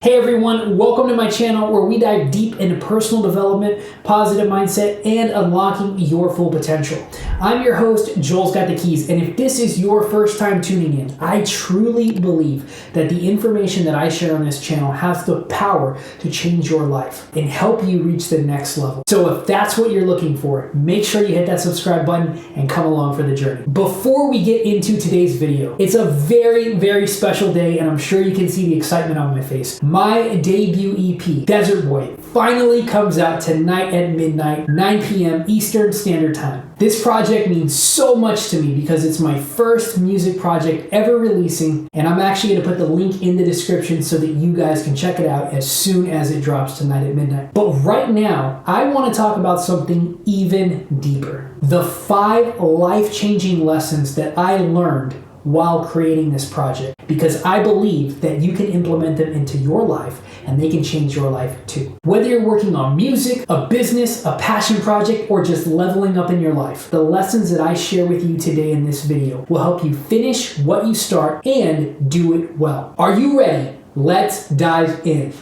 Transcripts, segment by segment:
Hey everyone, welcome to my channel where we dive deep into personal development, positive mindset, and unlocking your full potential. I'm your host, Joel's Got the Keys, and if this is your first time tuning in, I truly believe that the information that I share on this channel has the power to change your life and help you reach the next level. So if that's what you're looking for, make sure you hit that subscribe button and come along for the journey. Before we get into today's video, it's a very, very special day, and I'm sure you can see the excitement on my face. My debut EP, Desert Boy, finally comes out tonight at midnight, 9 p.m. Eastern Standard Time. This project means so much to me because it's my first music project ever releasing, and I'm actually going to put the link in the description so that you guys can check it out as soon as it drops tonight at midnight. But right now, I want to talk about something even deeper. The 5 life-changing lessons that I learned while creating this project, because I believe that you can implement them into your life and they can change your life too. Whether you're working on music, a business, a passion project, or just leveling up in your life, the lessons that I share with you today in this video will help you finish what you start and do it well. Are you ready? Let's dive in.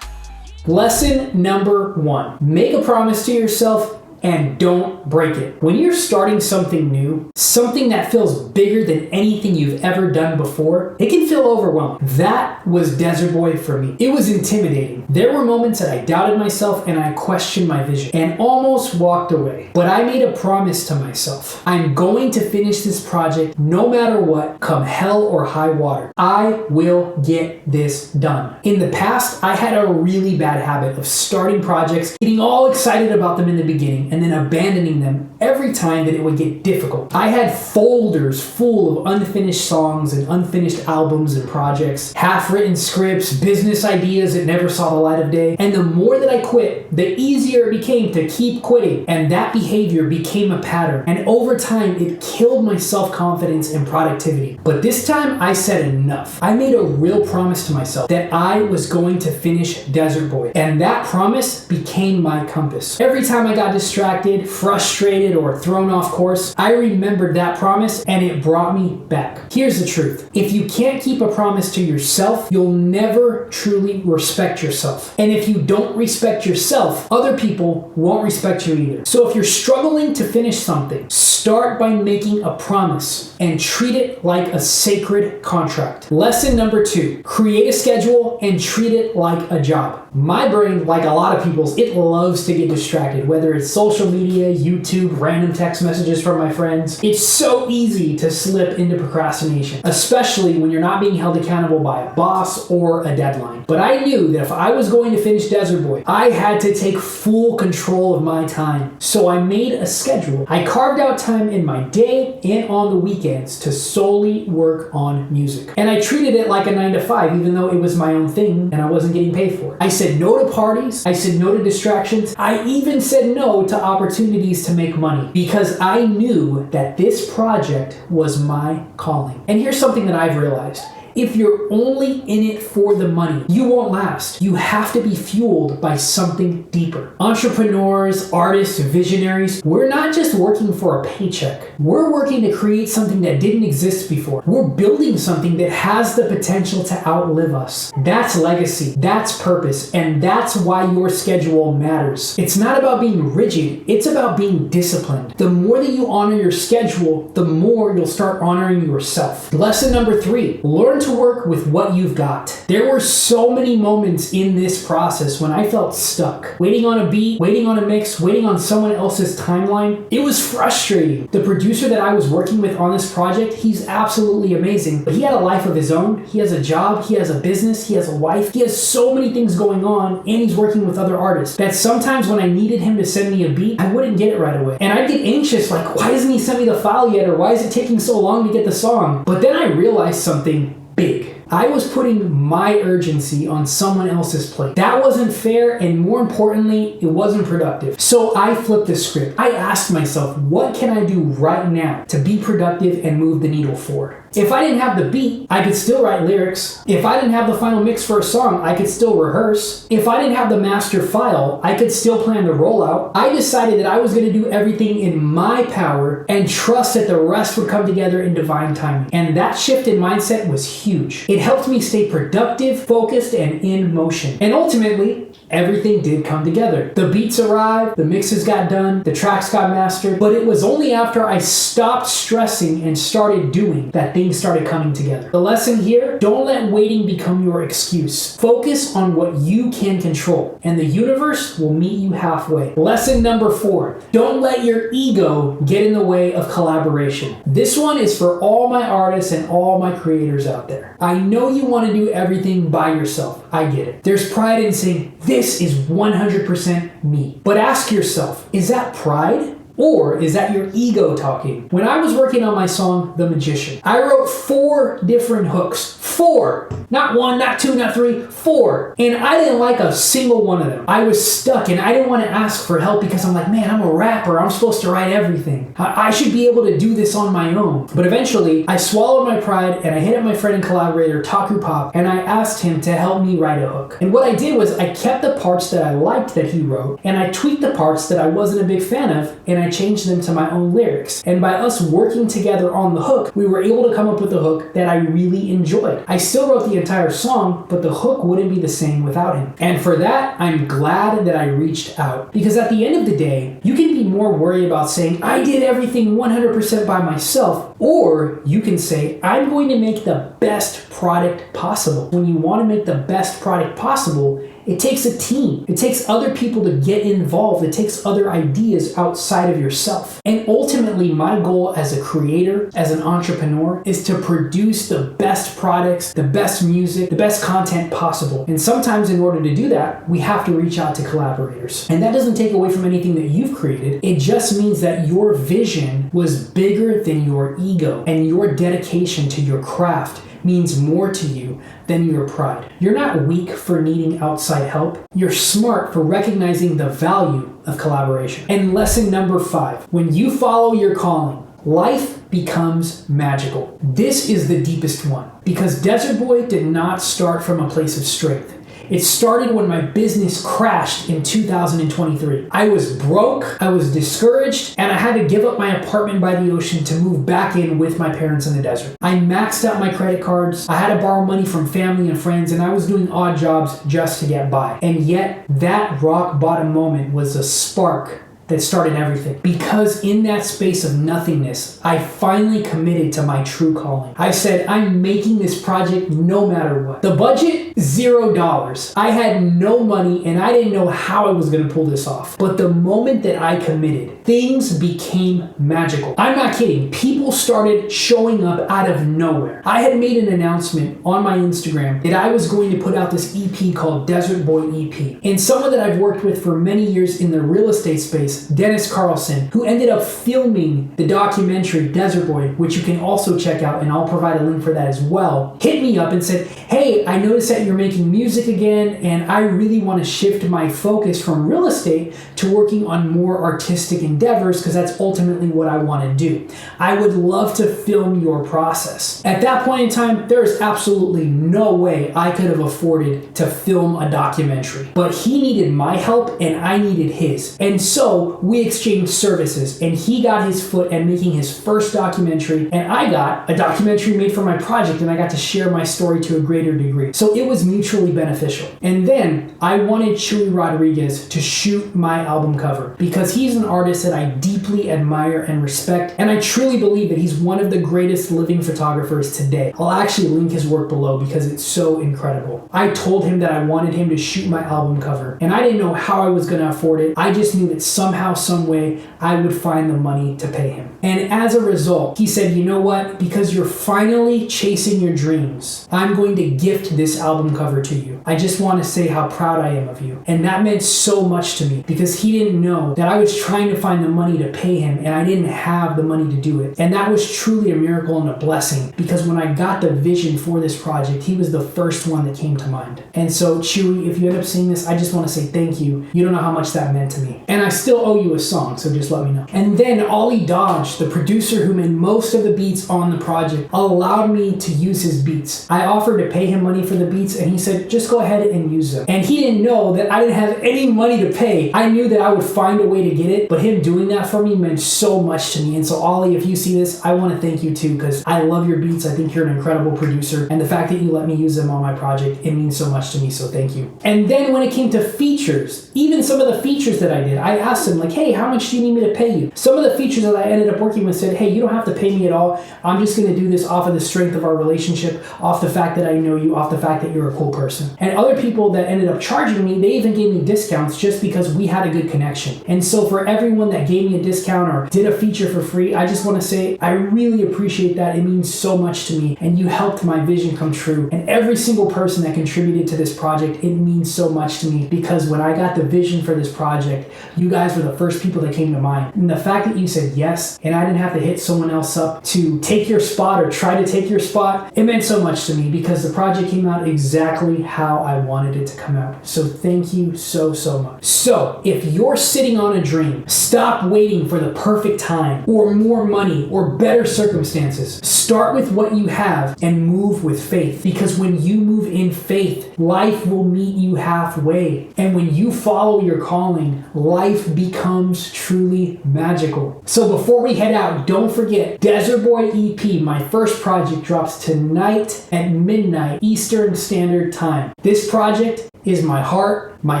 Lesson number 1, make a promise to yourself and don't break it. When you're starting something new, something that feels bigger than anything you've ever done before, it can feel overwhelming. That was Desert Boy for me. It was intimidating. There were moments that I doubted myself and I questioned my vision and almost walked away. But I made a promise to myself. I'm going to finish this project no matter what, come hell or high water. I will get this done. In the past, I had a really bad habit of starting projects, getting all excited about them in the beginning, and then abandoning them every time that it would get difficult. I had folders full of unfinished songs and unfinished albums and projects, half-written scripts, business ideas that never saw the light of day. And the more that I quit, the easier it became to keep quitting. And that behavior became a pattern. And over time, it killed my self-confidence and productivity. But this time, I said enough. I made a real promise to myself that I was going to finish Desert Boy. And that promise became my compass. Every time I got distracted, frustrated, or thrown off course, I remembered that promise and it brought me back. Here's the truth. If you can't keep a promise to yourself, you'll never truly respect yourself. And if you don't respect yourself, other people won't respect you either. So if you're struggling to finish something, start by making a promise and treat it like a sacred contract. Lesson number 2, create a schedule and treat it like a job. My brain, like a lot of people's, it loves to get distracted, whether it's social media, YouTube, random text messages from my friends. It's so easy to slip into procrastination, especially when you're not being held accountable by a boss or a deadline. But I knew that if I was going to finish Desert Boy, I had to take full control of my time. So I made a schedule. I carved out time in my day and on the weekends to solely work on music. And I treated it like a 9 to 5, even though it was my own thing and I wasn't getting paid for it. I said no to parties. I said no to distractions. I even said no to opportunities to make money because I knew that this project was my calling. And here's something that I've realized. If you're only in it for the money, you won't last. You have to be fueled by something deeper. Entrepreneurs, artists, visionaries, we're not just working for a paycheck. We're working to create something that didn't exist before. We're building something that has the potential to outlive us. That's legacy, that's purpose, and that's why your schedule matters. It's not about being rigid, it's about being disciplined. The more that you honor your schedule, the more you'll start honoring yourself. Lesson number 3, learn to work with what you've got. There were so many moments in this process when I felt stuck. Waiting on a beat, waiting on a mix, waiting on someone else's timeline. It was frustrating. The producer that I was working with on this project, he's absolutely amazing, but he had a life of his own. He has a job, he has a business, he has a wife, he has so many things going on, and he's working with other artists that sometimes when I needed him to send me a beat, I wouldn't get it right away. And I'd get anxious, like, why hasn't he sent me the file yet? Or why is it taking so long to get the song? But then I realized something big. I was putting my urgency on someone else's plate. That wasn't fair, and more importantly, it wasn't productive. So I flipped the script. I asked myself, what can I do right now to be productive and move the needle forward? If I didn't have the beat, I could still write lyrics. If I didn't have the final mix for a song, I could still rehearse. If I didn't have the master file, I could still plan the rollout. I decided that I was going to do everything in my power and trust that the rest would come together in divine timing. And that shift in mindset was huge. It helped me stay productive, focused, and in motion. And ultimately, everything did come together. The beats arrived, the mixes got done, the tracks got mastered, but it was only after I stopped stressing and started doing that things started coming together. The lesson here, don't let waiting become your excuse. Focus on what you can control, and the universe will meet you halfway. Lesson number 4, don't let your ego get in the way of collaboration. This one is for all my artists and all my creators out there. I know you want to do everything by yourself. I get it. There's pride in saying, this is 100% me. But ask yourself, is that pride? Or is that your ego talking? When I was working on my song, The Magician, I wrote 4 different hooks. 4. Not 1, not 2, not 3, 4. And I didn't like a single one of them. I was stuck and I didn't want to ask for help because I'm like, man, I'm a rapper. I'm supposed to write everything. I should be able to do this on my own. But eventually, I swallowed my pride and I hit up my friend and collaborator, Taku Pop, and I asked him to help me write a hook. And what I did was I kept the parts that I liked that he wrote, and I tweaked the parts that I wasn't a big fan of, and I changed them to my own lyrics. And by us working together on the hook, we were able to come up with a hook that I really enjoyed. I still wrote the entire song, but the hook wouldn't be the same without him. And for that, I'm glad that I reached out. Because at the end of the day, you can be more worried about saying, I did everything 100% by myself, or you can say, I'm going to make the best product possible. When you want to make the best product possible, it takes a team. It takes other people to get involved. It takes other ideas outside of yourself. And ultimately, my goal as a creator, as an entrepreneur, is to produce the best products, the best music, the best content possible. And sometimes in order to do that, we have to reach out to collaborators. And that doesn't take away from anything that you've created. It just means that your vision was bigger than your ego, and your dedication to your craft means more to you than your pride. You're not weak for needing outside help. You're smart for recognizing the value of collaboration. And lesson number 5, when you follow your calling, life becomes magical. This is the deepest one, because Desert Boy did not start from a place of strength. It started when my business crashed in 2023. I was broke, I was discouraged, and I had to give up my apartment by the ocean to move back in with my parents in the desert. I maxed out my credit cards, I had to borrow money from family and friends, and I was doing odd jobs just to get by. And yet, that rock bottom moment was a spark that started everything. Because in that space of nothingness, I finally committed to my true calling. I said, I'm making this project no matter what. The budget, $0. I had no money and I didn't know how I was gonna pull this off. But the moment that I committed, things became magical. I'm not kidding. People started showing up out of nowhere. I had made an announcement on my Instagram that I was going to put out this EP called Desert Boy EP. And someone that I've worked with for many years in the real estate space, Dennis Carlson, who ended up filming the documentary Desert Boy, which you can also check out, and I'll provide a link for that as well, hit me up and said, hey, I noticed that you're making music again, and I really want to shift my focus from real estate to working on more artistic endeavors, because that's ultimately what I want to do. I would love to film your process. At that point in time, there is absolutely no way I could have afforded to film a documentary, but he needed my help and I needed his. And so we exchanged services, and he got his foot at making his first documentary, and I got a documentary made for my project, and I got to share my story to a greater degree. So it was mutually beneficial. And then I wanted Chewy Rodriguez to shoot my album cover, because he's an artist that I deeply admire and respect, and I truly believe that he's one of the greatest living photographers today. I'll actually link his work below because it's so incredible. I told him that I wanted him to shoot my album cover, and I didn't know how I was going to afford it. I just knew that somehow, some way, I would find the money to pay him. And as a result, he said, you know what? Because you're finally chasing your dreams, I'm going to gift this album cover to you. I just want to say how proud I am of you. And that meant so much to me, because he didn't know that I was trying to find the money to pay him, and I didn't have the money to do it. And that was truly a miracle and a blessing, because when I got the vision for this project, he was the first one that came to mind. And so, Chewy, if you end up seeing this, I just want to say thank you. You don't know how much that meant to me. And I still owe you a song, so just let me know. And then Ollie Dodge, the producer who made most of the beats on the project, allowed me to use his beats. I offered to pay him money for the beats, and he said, just go ahead and use them. And he didn't know that I didn't have any money to pay. I knew that I would find a way to get it, but him doing that for me meant so much to me. And so Ollie, if you see this, I want to thank you too, because I love your beats. I think you're an incredible producer, and the fact that you let me use them on my project, it means so much to me, so thank you. And then when it came to features, even some of the features that I did, I asked him like, hey, how much do you need me to pay you? Some of the features that I ended up working with said, hey, you don't have to pay me at all. I'm just going to do this off of the strength of our relationship, off the fact that I know you, off the fact that you're a cool person. And other people that ended up charging me, they even gave me discounts just because we had a good connection. And so for everyone that gave me a discount or did a feature for free, I just want to say I really appreciate that. It means so much to me, and you helped my vision come true. And every single person that contributed to this project, it means so much to me, because when I got the vision for this project, you guys were the first people that came to mind. And the fact that you said yes, and I didn't have to hit someone else up to take your spot or try to take your spot, it meant so much to me, because the project came out exactly how I wanted it to come out. So thank you so, so much. So if you're sitting on a dream, stop waiting for the perfect time or more money or better circumstances. Start with what you have and move with faith, because when you move in faith, life will meet you halfway. And when you follow your calling, life becomes truly magical. So before we head out, don't forget, Desert Boy EP, my first project, drops tonight at midnight Eastern Standard Time. This project is my heart, my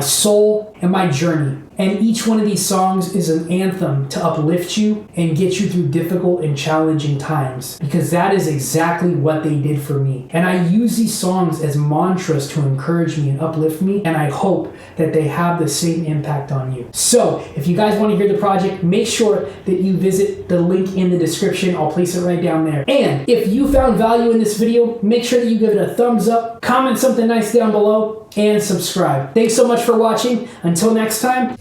soul, and my journey. And each one of these songs is an anthem to uplift you and get you through difficult and challenging times, because that is exactly what they did for me. And I use these songs as mantras to encourage me and uplift me, and I hope that they have the same impact on you. So if you guys want to hear the project, make sure that you visit the link in the description. I'll place it right down there. And if you found value in this video, make sure that you give it a thumbs up, comment something nice down below, and subscribe. Thanks so much for watching. Until next time.